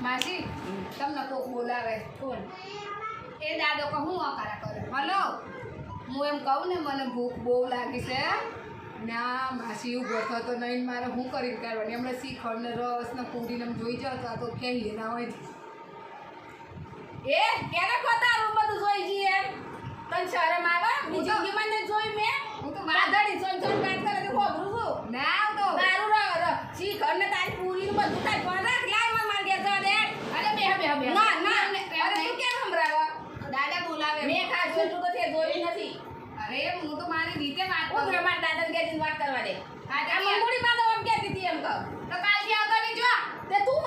માસી તમને કોક બોલાવે. કોણ? એ દાદો કહું અકારા કરે. હલો, હું એમ કહું ને મને ભૂખ બહુ લાગી છે. ના માસી ઉભો થતો નહીં મારે શું કરીને કરવાની હમણાં શીખણ ને રસ ને પૂરીને જોઈ જાવ તો આ તો કહીએ ના હોય. એ કેને ખોતારું બધું જોઈ જઈએ એમ તને શરમ આવે? બીજી જિંદગીમાં ને જોઈ મેં. હું તો માધડી સોન સોન વાત કરે તો ખોબરું છું. ના આવતો તારું શીખણ ને તારી પૂરી ને બધું તારી પર રાખ લાય મને માર ઘેર જવા દે. અરે બે ના ના અરે તું કેમ સંભળાવા? દાદા બોલાવે. મેં ખાધું એટલું તો તે જોયું નથી. અરે હું તો મારી રીતે વાત હું કરું. મારા દાદાને ઘેર જઈને વાત કરવા દે. હા, આ મંગુડી માં તો એમ કહેતી હતી એમ કહો. તો કાલથી આવતો નહીં જો. તે તું